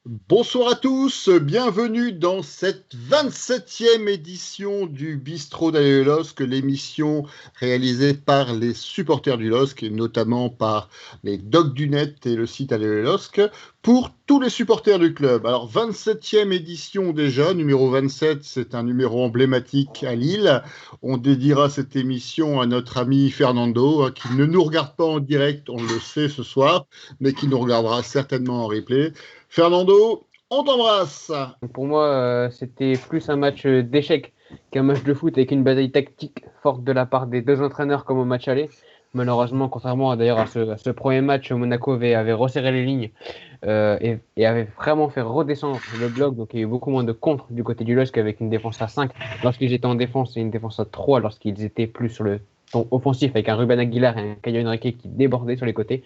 Bonsoir à tous, bienvenue dans cette 27e édition du Bistrot d'Allez le LOSC, l'émission réalisée par les supporters du LOSC et notamment par les Docs du Net et le site Allez le LOSC pour tous les supporters du club. Alors 27e édition déjà, numéro 27, c'est un numéro emblématique à Lille. On dédiera cette émission à notre ami Fernando qui ne nous regarde pas en direct, on le sait ce soir, mais qui nous regardera certainement en replay. Fernando, on t'embrasse. Pour moi, c'était plus un match d'échecs qu'un match de foot avec une bataille tactique forte de la part des deux entraîneurs comme au match aller. Malheureusement, contrairement d'ailleurs à ce premier match, Monaco avait resserré les lignes et avait vraiment fait redescendre le bloc. Donc il y a eu beaucoup moins de contre du côté du LOSC avec une défense à 5 lorsqu'ils étaient en défense et une défense à 3 lorsqu'ils étaient plus sur le ton offensif avec un Ruben Aguilar et un Caio Henrique qui débordaient sur les côtés.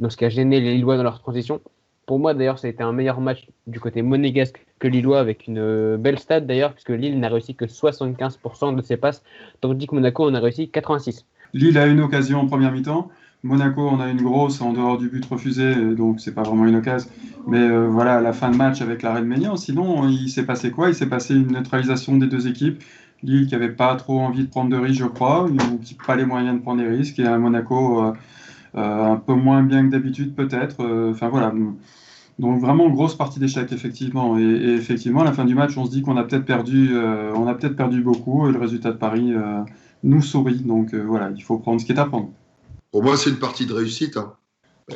Donc ce qui a gêné les Lillois dans leur transition. Pour moi, d'ailleurs, ça a été un meilleur match du côté monégasque que lillois, avec une belle stat d'ailleurs, puisque Lille n'a réussi que 75% de ses passes, tandis que Monaco en a réussi 86%. Lille a une occasion en première mi-temps. Monaco en a une grosse en dehors du but refusé, donc c'est pas vraiment une occasion. Mais voilà, à la fin de match avec l'arrêt de Maignan, sinon il s'est passé quoi ? Il s'est passé une neutralisation des deux équipes. Lille qui n'avait pas trop envie de prendre de risques, je crois, ou qui n'a pas les moyens de prendre des risques, et un Monaco un peu moins bien que d'habitude peut-être. Enfin voilà. Donc vraiment grosse partie d'échec effectivement, et effectivement à la fin du match on se dit qu'on a peut-être perdu beaucoup, et le résultat de Paris nous sourit, donc voilà, il faut prendre ce qui est à prendre. Pour moi c'est une partie de réussite.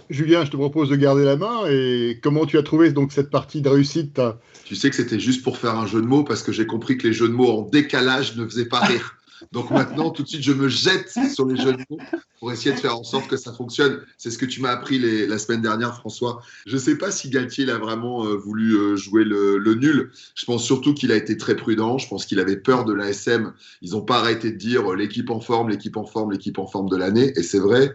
Julien, je te propose de garder la main. Et comment tu as trouvé donc cette partie de réussite ? Tu sais que c'était juste pour faire un jeu de mots, parce que j'ai compris que les jeux de mots en décalage ne faisaient pas rire. Donc maintenant, tout de suite, je me jette sur les jeux de mots pour essayer de faire en sorte que ça fonctionne. C'est ce que tu m'as appris la semaine dernière, François. Je ne sais pas si Galtier a vraiment voulu jouer le nul. Je pense surtout qu'il a été très prudent. Je pense qu'il avait peur de l'ASM. Ils n'ont pas arrêté de dire l'équipe en forme, l'équipe en forme, l'équipe en forme de l'année. Et c'est vrai,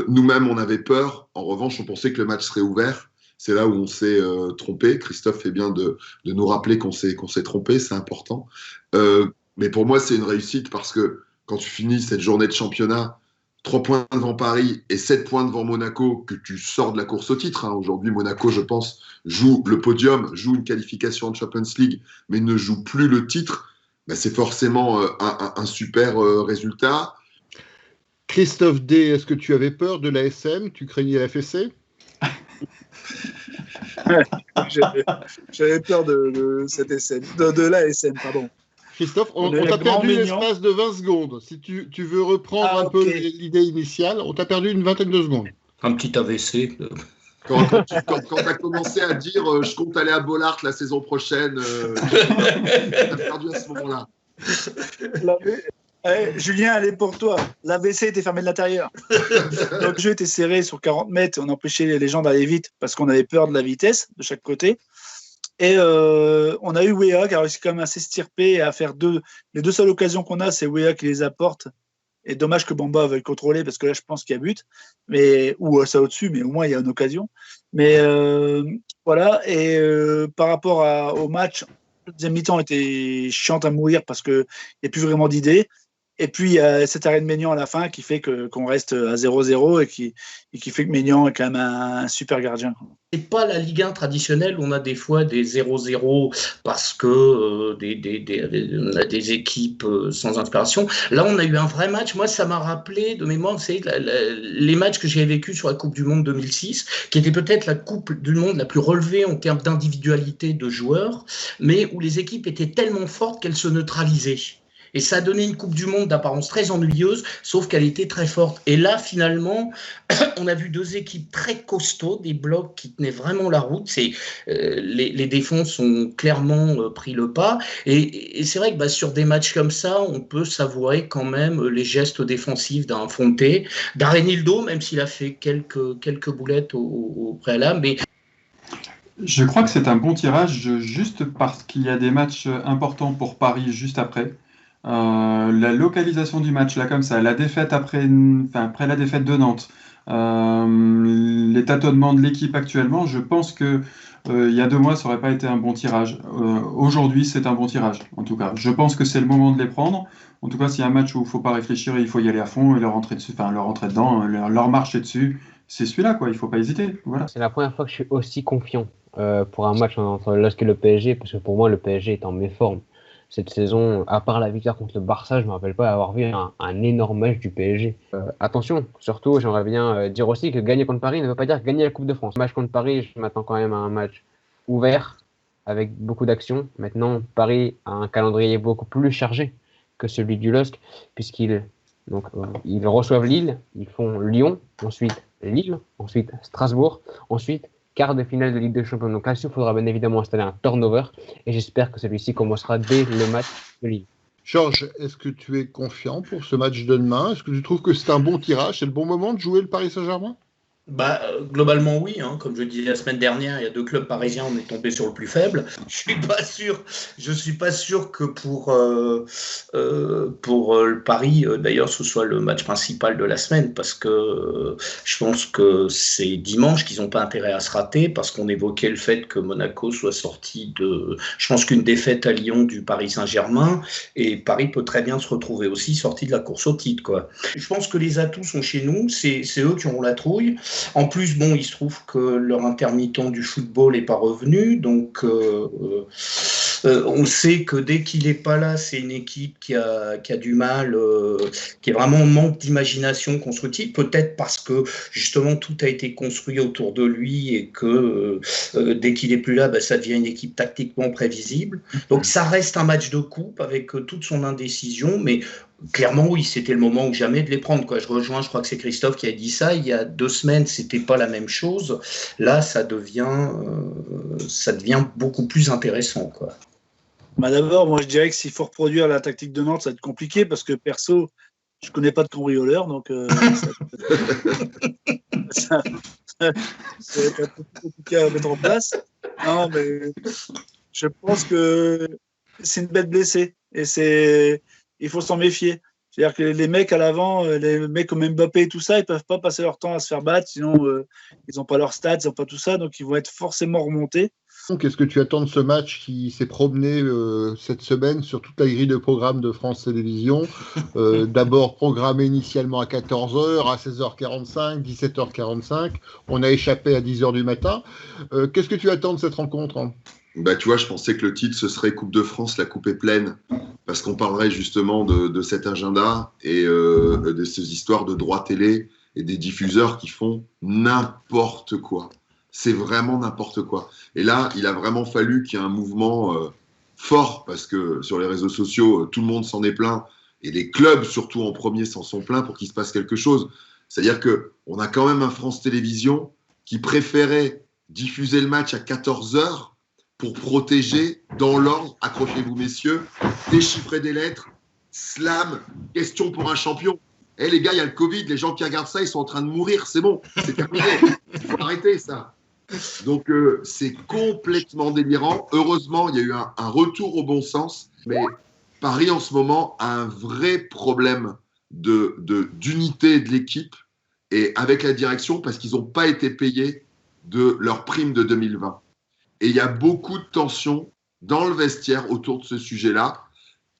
nous-mêmes, on avait peur. En revanche, on pensait que le match serait ouvert. C'est là où on s'est trompé. Christophe fait bien de nous rappeler qu'on s'est trompé. C'est important. Mais pour moi, c'est une réussite, parce que quand tu finis cette journée de championnat, 3 points devant Paris et 7 points devant Monaco, que tu sors de la course au titre. Aujourd'hui, Monaco, je pense, joue le podium, joue une qualification en Champions League, mais ne joue plus le titre. C'est forcément un super résultat. Christophe D, est-ce que tu avais peur de l'ASM ? Tu craignais la fessée ? J'avais peur de cette SM, de l'ASM, pardon. Christophe, on t'a perdu l'espace de 20 secondes. Si tu veux reprendre un peu l'idée initiale, on t'a perdu une vingtaine de secondes. Un petit AVC. Quand tu as commencé à dire je compte aller à Bollaert la saison prochaine, t'as perdu à ce moment-là. Julien, allez pour toi. L'AVC était fermé de l'intérieur. Donc, le jeu était serré sur 40 mètres. On empêchait les gens d'aller vite parce qu'on avait peur de la vitesse de chaque côté. Et on a eu Weah qui a réussi quand même à s'estirper et à faire les deux seules occasions qu'on a, c'est Weah qui les apporte. Et dommage que Bamba veuille contrôler, parce que là, je pense qu'il y a but. Ou ça au-dessus, mais au moins, il y a une occasion. Mais voilà. Et par rapport au match, la deuxième mi-temps était chiante à mourir parce qu'il n'y a plus vraiment d'idées. Et puis, il y a cet arrêt de Maignan à la fin qui fait qu'on reste à 0-0 et qui fait que Maignan est quand même un super gardien. C'est pas la Ligue 1 traditionnelle où on a des fois des 0-0 parce que on a des équipes sans inspiration. Là, on a eu un vrai match. Moi, ça m'a rappelé de mémoire, c'est les matchs que j'ai vécus sur la Coupe du Monde 2006, qui était peut-être la Coupe du Monde la plus relevée en termes d'individualité de joueurs, mais où les équipes étaient tellement fortes qu'elles se neutralisaient. Et ça a donné une Coupe du Monde d'apparence très ennuyeuse, sauf qu'elle était très forte. Et là, finalement, on a vu deux équipes très costauds, des blocs qui tenaient vraiment la route. Les défenses ont clairement pris le pas. Et c'est vrai que sur des matchs comme ça, on peut savourer quand même les gestes défensifs d'un Fonté, d'Arenildo, même s'il a fait quelques boulettes au préalable. Mais je crois que c'est un bon tirage, juste parce qu'il y a des matchs importants pour Paris juste après. La localisation du match, là comme ça, la défaite après la défaite de Nantes, les tâtonnements de l'équipe actuellement, je pense que il y a 2 mois, ça n'aurait pas été un bon tirage. Aujourd'hui, c'est un bon tirage, en tout cas. Je pense que c'est le moment de les prendre. En tout cas, s'il y a un match où il ne faut pas réfléchir, il faut y aller à fond et leur rentrer dedans, leur marcher dessus. C'est celui-là, quoi. Il ne faut pas hésiter. Voilà. C'est la première fois que je suis aussi confiant pour un match entre le LOSC et le PSG, parce que pour moi, le PSG est en méforme. Cette saison, à part la victoire contre le Barça, je ne me rappelle pas avoir vu un énorme match du PSG. Attention, surtout, j'aimerais bien dire aussi que gagner contre Paris ne veut pas dire gagner la Coupe de France. Match contre Paris, je m'attends quand même à un match ouvert, avec beaucoup d'actions. Maintenant, Paris a un calendrier beaucoup plus chargé que celui du LOSC, puisqu'ils reçoivent Lille, ils font Lyon, ensuite Lille, ensuite Strasbourg, ensuite quart de finale de Ligue des Champions. Donc là-dessus, il faudra bien évidemment installer un turnover, et j'espère que celui-ci commencera dès le match de Lille. Georges, est-ce que tu es confiant pour ce match de demain? Est-ce que tu trouves que c'est un bon tirage? C'est le bon moment de jouer le Paris Saint-Germain? Globalement, oui. Comme je disais la semaine dernière, il y a 2 clubs parisiens, on est tombé sur le plus faible. Je suis pas sûr que pour le Paris, d'ailleurs, ce soit le match principal de la semaine, parce que je pense que c'est dimanche qu'ils n'ont pas intérêt à se rater, parce qu'on évoquait le fait que Monaco soit sorti de. Je pense qu'une défaite à Lyon du Paris Saint-Germain, et Paris peut très bien se retrouver aussi sorti de la course au titre, quoi. Je pense que les atouts sont chez nous, c'est eux qui auront la trouille. En plus, il se trouve que leur intermittent du football n'est pas revenu, donc on sait que dès qu'il n'est pas là, c'est une équipe qui a du mal, qui est vraiment en manque d'imagination constructive, peut-être parce que justement tout a été construit autour de lui et que dès qu'il n'est plus là, ça devient une équipe tactiquement prévisible. Donc ça reste un match de coupe avec toute son indécision, mais clairement, oui, c'était le moment ou jamais de les prendre, quoi. Je crois que c'est Christophe qui a dit ça, il y a 2 semaines, c'était pas la même chose. Là, ça devient beaucoup plus intéressant, quoi. D'abord, moi je dirais que s'il faut reproduire la tactique de Nantes, ça va être compliqué parce que perso, je connais pas de cambrioleur, donc ça va être un peu compliqué à mettre en place. Non, mais je pense que c'est une bête blessée et il faut s'en méfier. C'est-à-dire que les mecs à l'avant, les mecs comme Mbappé et tout ça, ils peuvent pas passer leur temps à se faire battre, sinon ils n'ont pas leurs stats, ils n'ont pas tout ça, donc ils vont être forcément remontés. Qu'est-ce que tu attends de ce match qui s'est promené cette semaine sur toute la grille de programme de France Télévisions? D'abord programmé initialement à 14h, à 16h45, 17h45. On a échappé à 10h du matin. Qu'est-ce que tu attends de cette rencontre? Tu vois, je pensais que le titre, ce serait Coupe de France, la coupe est pleine, parce qu'on parlerait justement de cet agenda et de ces histoires de droits télé et des diffuseurs qui font n'importe quoi. C'est vraiment n'importe quoi. Et là, il a vraiment fallu qu'il y ait un mouvement fort, parce que sur les réseaux sociaux, tout le monde s'en est plaint, et les clubs, surtout en premier, s'en sont plaints pour qu'il se passe quelque chose. C'est-à-dire qu'on a quand même un France Télévisions qui préférait diffuser le match à 14h pour protéger, dans l'ordre, accrochez-vous messieurs, déchiffrer des lettres, slam, question pour un champion. Les gars, il y a le Covid, les gens qui regardent ça, ils sont en train de mourir, c'est bon, c'est terminé. Il faut arrêter ça. Donc, c'est complètement délirant. Heureusement, il y a eu un retour au bon sens, mais Paris, en ce moment, a un vrai problème d'unité de l'équipe et avec la direction, parce qu'ils n'ont pas été payés de leur prime de 2020. Et il y a beaucoup de tensions dans le vestiaire autour de ce sujet-là.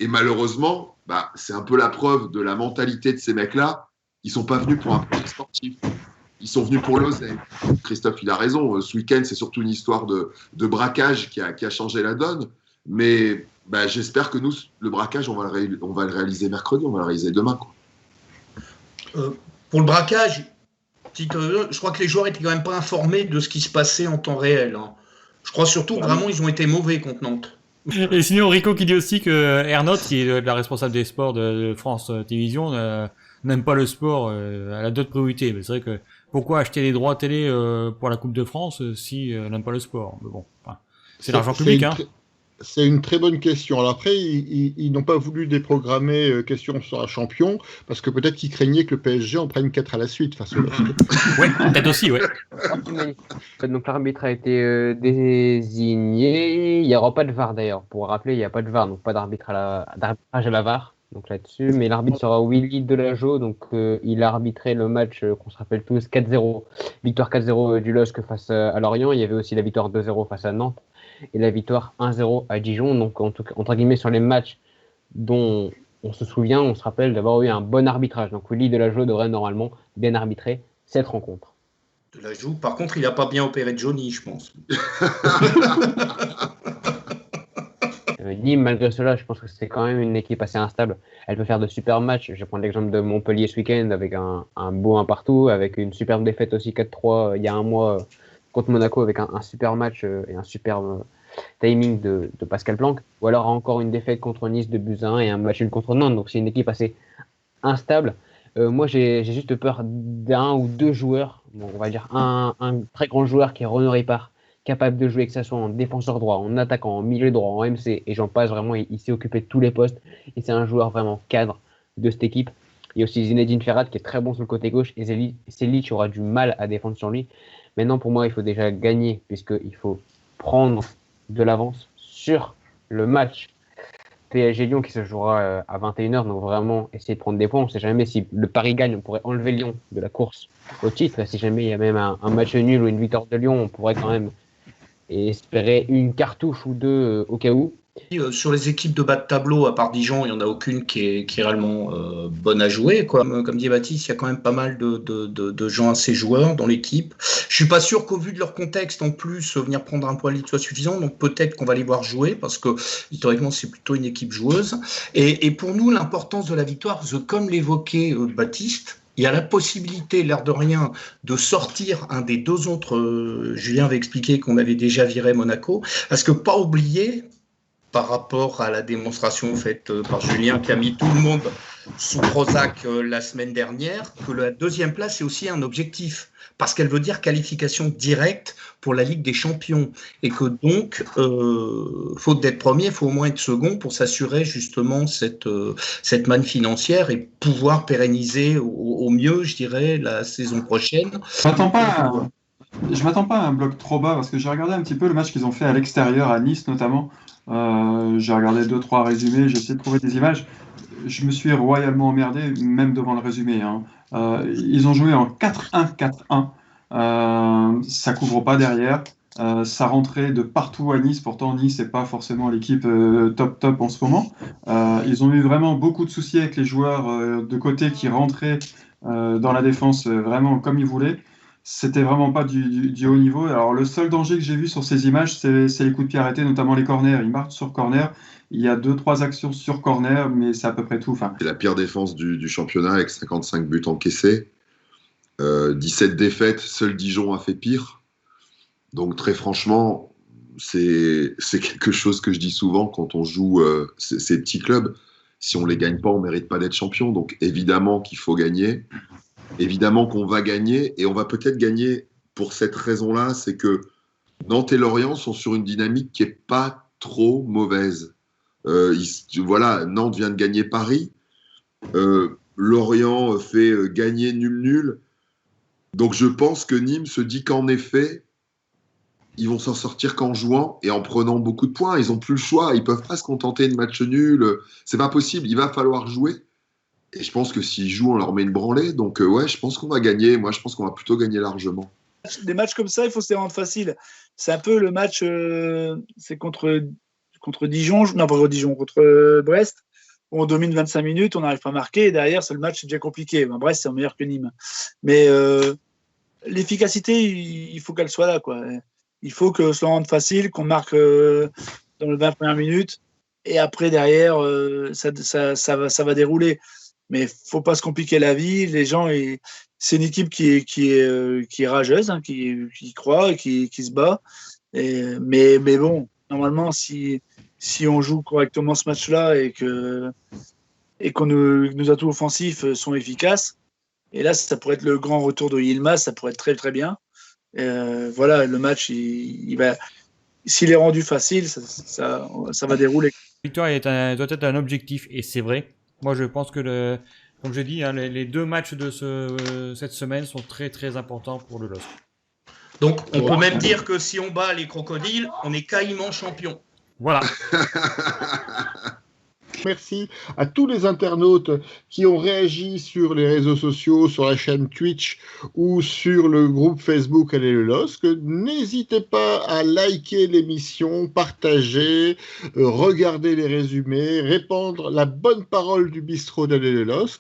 Et malheureusement, c'est un peu la preuve de la mentalité de ces mecs-là. Ils ne sont pas venus pour un projet sportif. Ils sont venus pour l'oseille. Christophe, il a raison. Ce week-end, c'est surtout une histoire de braquage qui a changé la donne. Mais j'espère que nous, le braquage, on va le réaliser mercredi, on va le réaliser demain, quoi. Pour le braquage, je crois que les joueurs étaient quand même pas informés de ce qui se passait en temps réel. Je crois surtout que vraiment, ils ont été mauvais contre Nantes. Et sinon, Rico qui dit aussi que Ernotte, qui est la responsable des sports de France Télévisions, n'aime pas le sport, elle a d'autres priorités. Mais c'est vrai que pourquoi acheter les droits télé pour la Coupe de France si elle n'aime pas le sport? Mais bon, c'est l'argent public. C'est une très bonne question. Alors après, ils n'ont pas voulu déprogrammer question sur un champion, parce que peut-être qu'ils craignaient que le PSG en prenne 4 à la suite face au LOSC. Ouais, peut-être aussi, ouais. Donc l'arbitre a été désigné. Il n'y aura pas de VAR d'ailleurs. Pour rappeler, il n'y a pas de VAR, donc pas d'arbitrage à la VAR. Donc là-dessus, mais l'arbitre sera Willy Delageau, donc il a arbitré le match qu'on se rappelle tous, 4-0, victoire 4-0 du LOSC face à Lorient. Il y avait aussi la victoire 2-0 face à Nantes et la victoire 1-0 à Dijon. Donc entre guillemets, sur les matchs dont on se souvient, on se rappelle d'avoir eu un bon arbitrage. Donc Willy Delageau devrait normalement bien arbitrer cette rencontre. De la joue. Par contre, il n'a pas bien opéré Johnny, je pense. Nîmes, malgré cela, je pense que c'est quand même une équipe assez instable. Elle peut faire de super matchs. Je vais prendre l'exemple de Montpellier ce week-end avec un beau 1 partout, avec une superbe défaite aussi 4-3 il y a un mois contre Monaco avec un super match et un superbe timing de Pascal Planck. Ou alors encore une défaite contre Nice de buts à 1 et un match nul contre Nantes. Donc c'est une équipe assez instable. Moi, j'ai juste peur d'un ou deux joueurs. Bon, on va dire un très grand joueur qui est Renaud Ripart, capable de jouer, que ce soit en défenseur droit, en attaquant, en milieu droit, en MC, et j'en passe vraiment, il s'est occupé de tous les postes, et c'est un joueur vraiment cadre de cette équipe. Il y a aussi Zinedine Ferrat qui est très bon sur le côté gauche, et Selic aura du mal à défendre sur lui. Maintenant, pour moi, il faut déjà gagner, puisqu'il faut prendre de l'avance sur le match PSG-Lyon qui se jouera à 21h, donc vraiment essayer de prendre des points. On ne sait jamais si le Paris gagne, on pourrait enlever Lyon de la course au titre. Si jamais il y a même un match nul ou une victoire de Lyon, on pourrait quand même espérer une cartouche ou deux au cas où. Sur les équipes de bas de tableau, à part Dijon, il n'y en a aucune qui est réellement bonne à jouer. Comme dit Baptiste, il y a quand même pas mal de gens assez joueurs dans l'équipe. Je suis pas sûr qu'au vu de leur contexte, en plus, venir prendre un point de ligue soit suffisant. Donc peut-être qu'on va les voir jouer, parce que historiquement, c'est plutôt une équipe joueuse. Et pour nous, l'importance de la victoire, comme l'évoquait Baptiste, il y a la possibilité, l'air de rien, de sortir un des deux autres. Julien avait expliqué qu'on avait déjà viré Monaco. Parce que pas oublier, par rapport à la démonstration faite par Julien qui a mis tout le monde sous Prozac la semaine dernière, que la deuxième place est aussi un objectif, parce qu'elle veut dire qualification directe pour la Ligue des Champions, et que donc, faute d'être premier, il faut au moins être second pour s'assurer justement cette manne financière et pouvoir pérenniser au mieux, je dirais, la saison prochaine. Je m'attends pas à un bloc trop bas, parce que j'ai regardé un petit peu le match qu'ils ont fait à l'extérieur, à Nice notamment. J'ai regardé 2-3 résumés, j'ai essayé de trouver des images. Je me suis royalement emmerdé, même devant le résumé. Ils ont joué en 4-1-4-1. Ça couvre pas derrière. Ça rentrait de partout à Nice. Pourtant, Nice n'est pas forcément l'équipe top en ce moment. Ils ont eu vraiment beaucoup de soucis avec les joueurs de côté qui rentraient dans la défense vraiment comme ils voulaient. C'était vraiment pas du haut niveau. Alors, le seul danger que j'ai vu sur ces images, c'est les coups de pied arrêtés, notamment les corners. Ils marquent sur corner. Il y a 2-3 actions sur corner, mais c'est à peu près tout. Enfin, c'est la pire défense du championnat avec 55 buts encaissés. 17 défaites, seul Dijon a fait pire. Donc, très franchement, c'est quelque chose que je dis souvent quand on joue ces petits clubs. Si on ne les gagne pas, on ne mérite pas d'être champion. Donc, évidemment qu'il faut gagner. Évidemment qu'on va gagner, et on va peut-être gagner pour cette raison-là, c'est que Nantes et Lorient sont sur une dynamique qui n'est pas trop mauvaise. Voilà, Nantes vient de gagner Paris, Lorient fait gagner nul. Donc je pense que Nîmes se dit qu'en effet, ils vont s'en sortir qu'en jouant et en prenant beaucoup de points. Ils n'ont plus le choix, ils ne peuvent pas se contenter de matchs nuls. C'est pas possible, il va falloir jouer. Et je pense que s'ils jouent, on leur met une branlée. Donc, ouais, je pense qu'on va gagner. Moi, je pense qu'on va plutôt gagner largement. Des matchs comme ça, il faut se les rendre faciles. C'est un peu le match, c'est contre Dijon, non, pas contre Dijon, contre Brest, où on domine 25 minutes, on n'arrive pas à marquer, et derrière, c'est le match, c'est déjà compliqué. Ben, Brest, c'est meilleur que Nîmes. Mais l'efficacité, il faut qu'elle soit là, quoi. Il faut que se le rende facile, qu'on marque dans les 20 premières minutes, et après, derrière, ça va dérouler. Mais il ne faut pas se compliquer la vie. Les gens, c'est une équipe qui est rageuse, hein, qui croit et qui se bat. Mais bon, normalement, si on joue correctement ce match-là et que nos atouts offensifs sont efficaces, et là, ça pourrait être le grand retour de Yilmaz, ça pourrait être très, très bien. Voilà, le match, il va, s'il est rendu facile, ça va dérouler. La victoire doit être un objectif, et c'est vrai. Moi, je pense que, comme je dis, les deux matchs de cette semaine sont très très importants pour le LOSC. Donc, on peut même dire que si on bat les crocodiles, on est caïman champion. Voilà. Merci à tous les internautes qui ont réagi sur les réseaux sociaux, sur la chaîne Twitch ou sur le groupe Facebook Allez le LOSC. N'hésitez pas à liker l'émission, partager, regarder les résumés, répandre la bonne parole du bistrot d'Allez le LOSC.